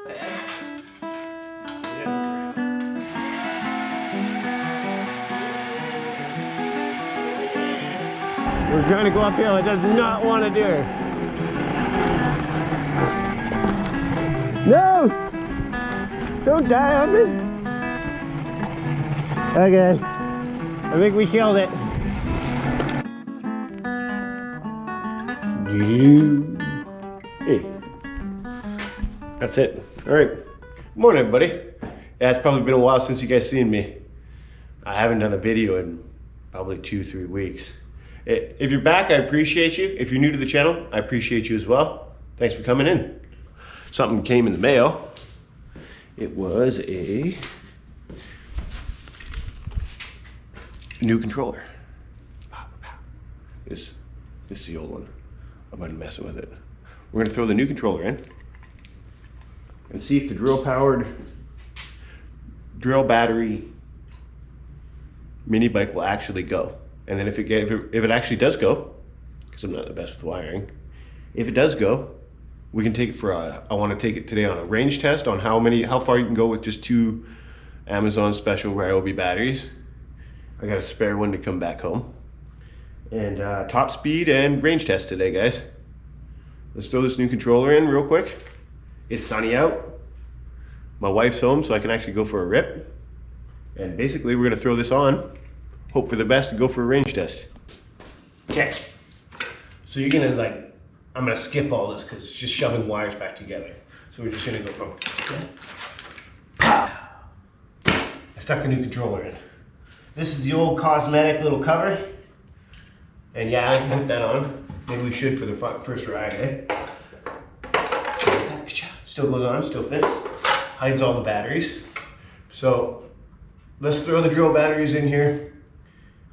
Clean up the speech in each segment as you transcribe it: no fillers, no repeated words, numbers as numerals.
We're trying to go uphill. It does not want to do it. No! Don't die on me. Okay. I think we killed it. Hey. That's it. All right. Good morning, everybody. Yeah, it's probably been a while since you guys seen me. I haven't done a video in probably 2-3 weeks. If you're back, I appreciate you. If you're new to the channel, I appreciate you as well. Thanks for coming in. Something came in the mail. It was a new controller. This is the old one. I'm not messing with it. We're gonna throw the new controller in and see if the drill battery mini bike will actually go. And then if it actually does go, because I'm not the best with wiring, if it does go, we can take it for I want to take it today on a range test on how far you can go with just 2 Amazon special Ryobi batteries. I got a spare one to come back home. And top speed and range test today, guys. Let's throw this new controller in real quick. It's sunny out. My wife's home, so I can actually go for a rip. And basically we're gonna throw this on, hope for the best, and go for a range test. Okay, so you're gonna I'm gonna skip all this because it's just shoving wires back together. So we're just gonna go from, pow. I stuck the new controller in. This is the old cosmetic little cover. And yeah, I can put that on. Maybe we should for the first ride, eh? Still goes on, still fits. Hides all the batteries. So let's throw the drill batteries in here.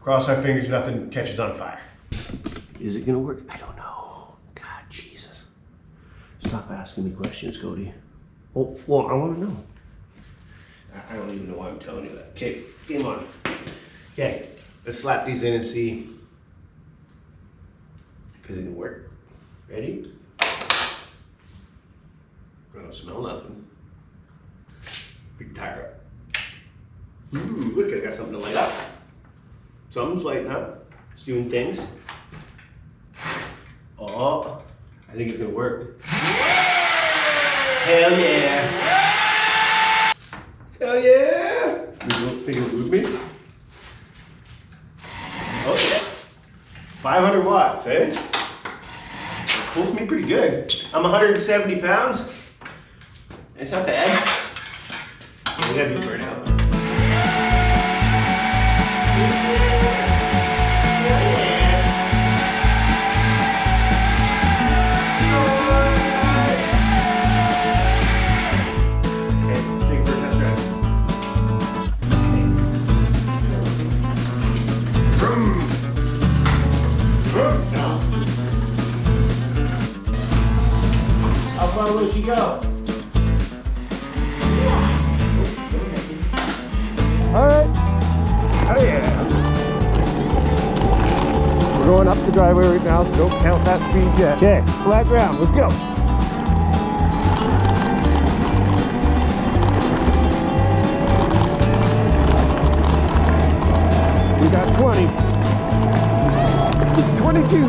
Cross our fingers, nothing catches on fire. Is it gonna work? I don't know. God, Jesus. Stop asking me questions, Cody. Oh, well, I wanna know. I don't even know why I'm telling you that. Okay, game on. Okay, let's slap these in and see. Because it didn't work. Ready? I don't smell nothing. Big tire up. Ooh, look, I got something to light up. Something's lighting up. It's doing things. Oh, I think it's gonna work. Hell yeah! Hell yeah! You think it'll move me? Okay. 500 watts, eh? It pulls me pretty good. I'm 170 pounds. It's not bad. We gotta do burnout. How will she go? Alright. Oh yeah. We're going up the driveway right now, so don't count that speed yet. Okay, flat ground, let's go. We got 20. 22.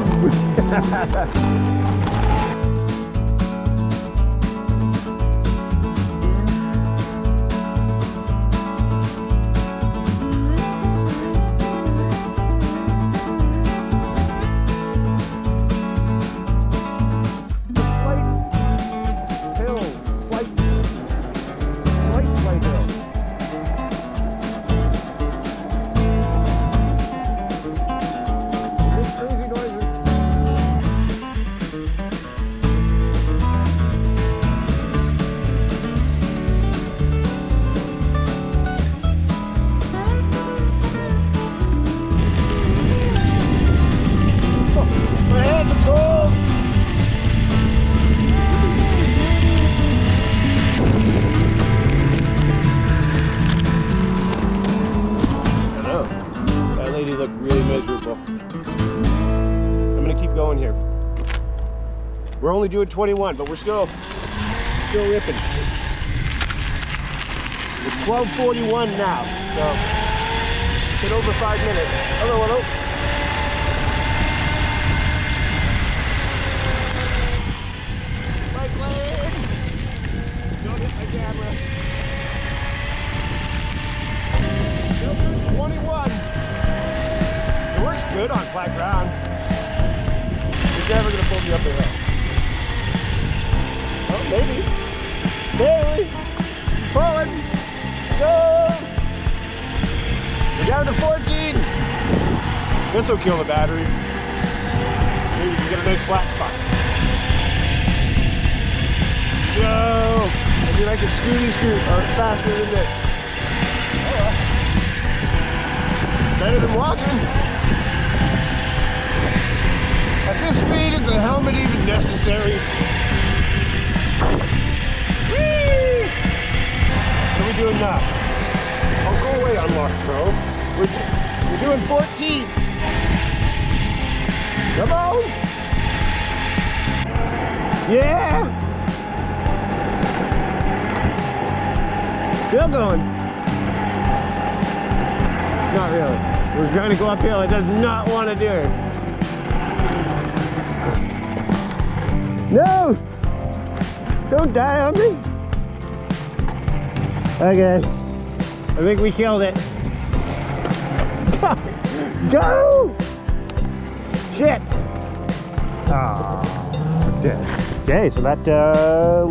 We're only doing 21, but we're still ripping. It's 12:41 now, so it's been over 5 minutes. Hello, hello. Bike lane! Don't hit my camera. 21. It works good on flat ground. It's never gonna pull me up the hill. Oh, maybe. Maybe. Pulling. Go. We're down to 14. This will kill the battery. Maybe you can get a nice flat spot. Go. I mean, I can scooty scoot faster than this. Oh well. Better than walking. At this speed, is a helmet even necessary? Whee! What are we doing now? Oh, go away, Unlock Pro. We're doing 14. Come on! Yeah! Still going. Not really. We're trying to go uphill. It does not want to do it. No! Don't die on me. Okay. I think we killed it. Go! Shit! Ah, dead. Okay, so that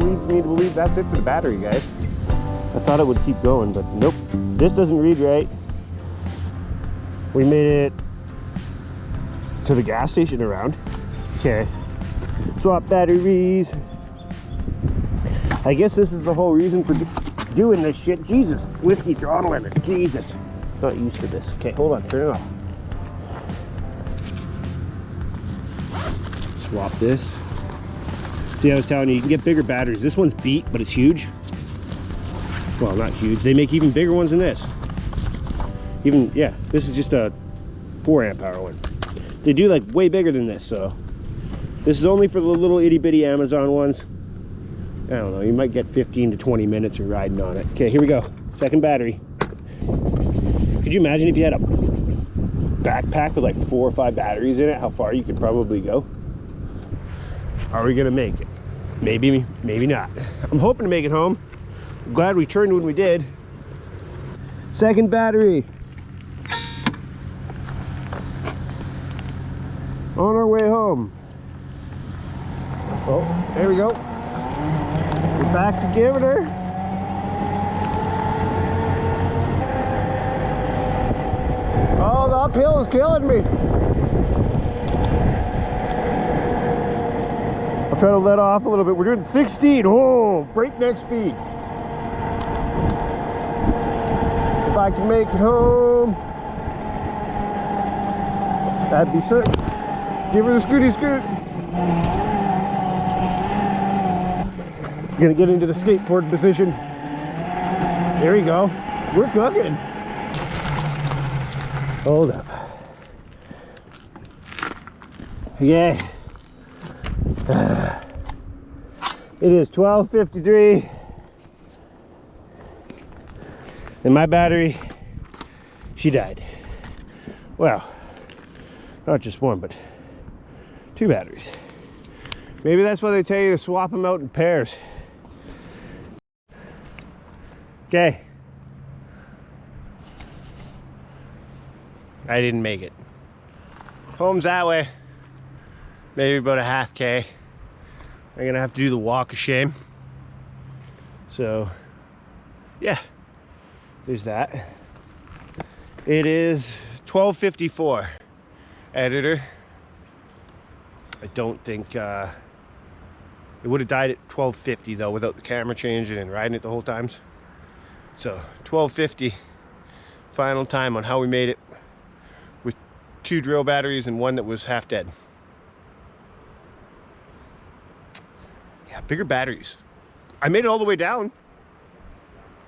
leads me to believe that's it for the battery, guys. I thought it would keep going, but nope. This doesn't read right. We made it to the gas station around. Okay. Swap batteries. I guess this is the whole reason for doing this shit. Jesus, whiskey throttle in it. Jesus, not used to this. Okay, hold on, turn it off. Swap this. See, I was telling you, you can get bigger batteries. This one's beat, but it's huge. Well, not huge. They make even bigger ones than this. Even, yeah, this is just a 4 amp hour one. They do like way bigger than this, so this is only for the little itty bitty Amazon ones. I don't know, you might get 15 to 20 minutes of riding on it. Okay, here we go. Second battery. Could you imagine if you had a backpack with like 4 or 5 batteries in it, how far you could probably go? Are we gonna make it? Maybe, maybe not. I'm hoping to make it home. I'm glad we turned when we did. Second battery. On our way home. Oh, there we go. We're back to giving her. Oh, the uphill is killing me. I'll try to let off a little bit. We're doing 16. Oh, breakneck speed. If I can make it home, that'd be sick. Give her the scooty scoot. Gonna get into the skateboard position. There we go. We're cooking. Hold up. Yeah. It is 12:53. And my battery, she died. Well, not just one, but 2 batteries. Maybe that's why they tell you to swap them out in pairs. Okay. I didn't make it. Home's that way. Maybe about a half K. I'm gonna have to do the walk of shame. So, yeah, there's that. It is 12:54. Editor. I don't think it would have died at 12:50 though, without the camera changing and riding it the whole time. So 12:50, final time on how we made it with 2 drill batteries and one that was half dead. Yeah, bigger batteries. I made it all the way down.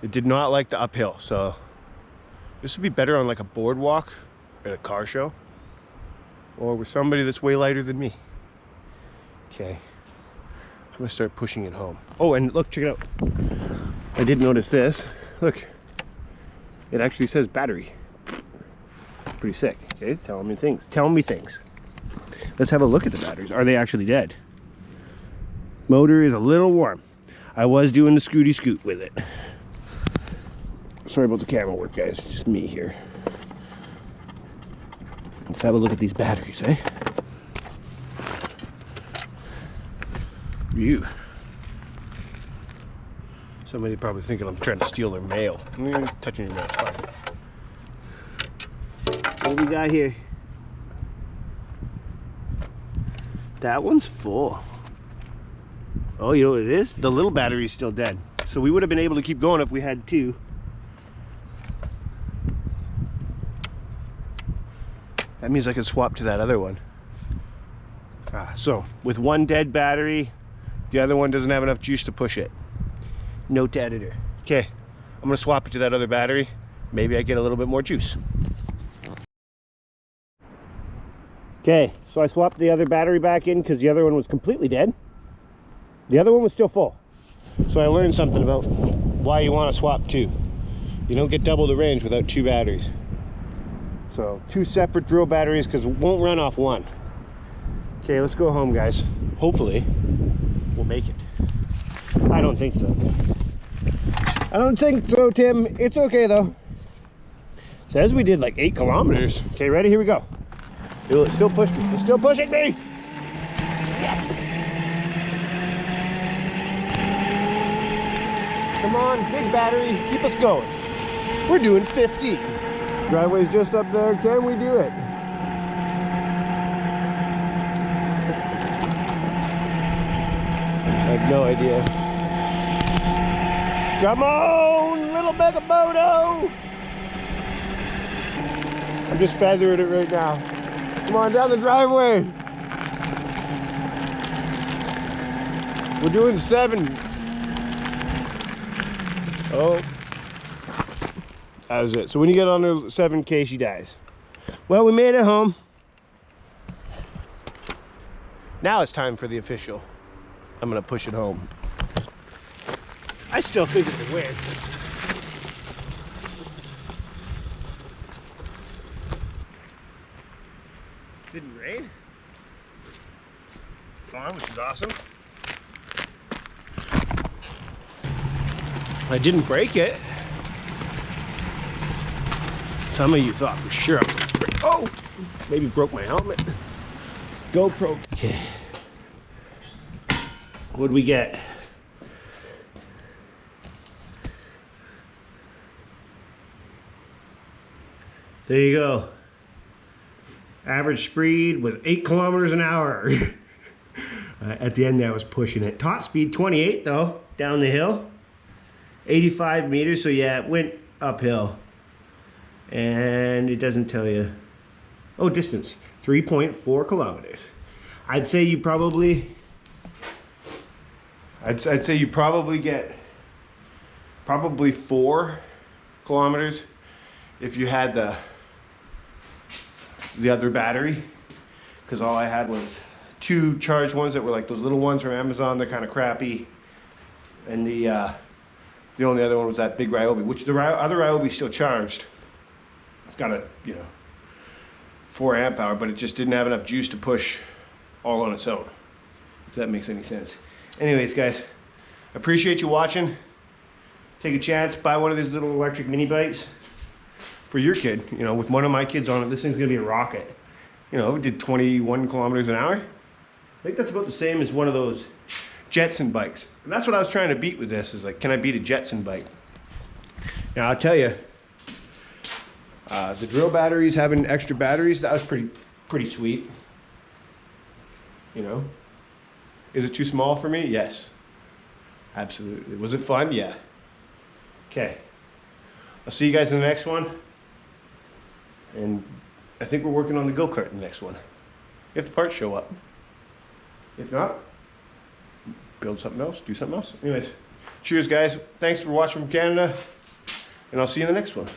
It did not like the uphill, so this would be better on like a boardwalk at a car show, or with somebody that's way lighter than me. Okay, I'm gonna start pushing it home. Oh, and look, check it out. I did notice this. Look, It actually says battery. Pretty sick. Okay, it's telling me things. Telling me things. Let's have a look at the batteries. Are they actually dead? Motor is a little warm. I was doing the scooty scoot with it. Sorry about the camera work, guys. It's just me here. Let's have a look at these batteries, eh? View. Somebody probably thinking I'm trying to steal their mail. Touching your mail, fine. What do we got here? That one's full. Oh, you know what it is? The little battery's still dead. So we would have been able to keep going if we had two. That means I can swap to that other one. So with one dead battery, the other one doesn't have enough juice to push it. Note to editor. Okay, I'm gonna swap it to that other battery. Maybe I get a little bit more juice. Okay, so I swapped the other battery back in because the other one was completely dead. The other one was still full. So I learned something about why you want to swap two. You don't get double the range without two batteries. So two separate drill batteries because it won't run off one. Okay, let's go home, guys. Hopefully we'll make it. I don't think so. I don't think so, Tim. It's okay though. Says we did like 8 kilometers. Okay, ready? Here we go. It still pushed me. It's still pushing me. Yes. Come on, big battery. Keep us going. We're doing 50. Driveway's just up there. Can we do it? I have no idea. Come on, little Megamoto! I'm just feathering it right now. Come on, down the driveway. We're doing 7. Oh. That was it. So when you get under 7K, she dies. Well, we made it home. Now it's time for the official. I'm gonna push it home. I still think it's a win. Didn't rain. Gone, which is awesome. I didn't break it. Some of you thought for sure I was gonna break. Oh, maybe broke my helmet. GoPro. Okay. What'd we get? There you go. Average speed was 8 kilometers an hour. At the end there I was pushing it. Top speed 28 though, down the hill. 85 meters, so yeah, it went uphill. And it doesn't tell you. Oh, distance, 3.4 kilometers. I'd say you probably get probably 4 kilometers if you had the other battery, because all I had was 2 charged ones that were like those little ones from Amazon. They're kind of crappy, and the only other one was that big Ryobi, which the other Ryobi still charged. It's got a 4 amp hour, but it just didn't have enough juice to push all on its own, if that makes any sense. Anyways, guys, appreciate you watching. Take a chance, buy one of these little electric mini bikes for your kid. You know, with one of my kids on it, this thing's gonna be a rocket. You know, it did 21 kilometers an hour. I think that's about the same as one of those Jetson bikes. And that's what I was trying to beat with this, is like, can I beat a Jetson bike? Now, I'll tell you, the drill batteries, having extra batteries, that was pretty sweet. You know, is it too small for me? Yes, absolutely. Was it fun? Yeah. Okay, I'll see you guys in the next one. And I think we're working on the go-kart in the next one, if the parts show up. If not, build something else, do something else. Anyways, cheers guys. Thanks for watching from Canada, and I'll see you in the next one.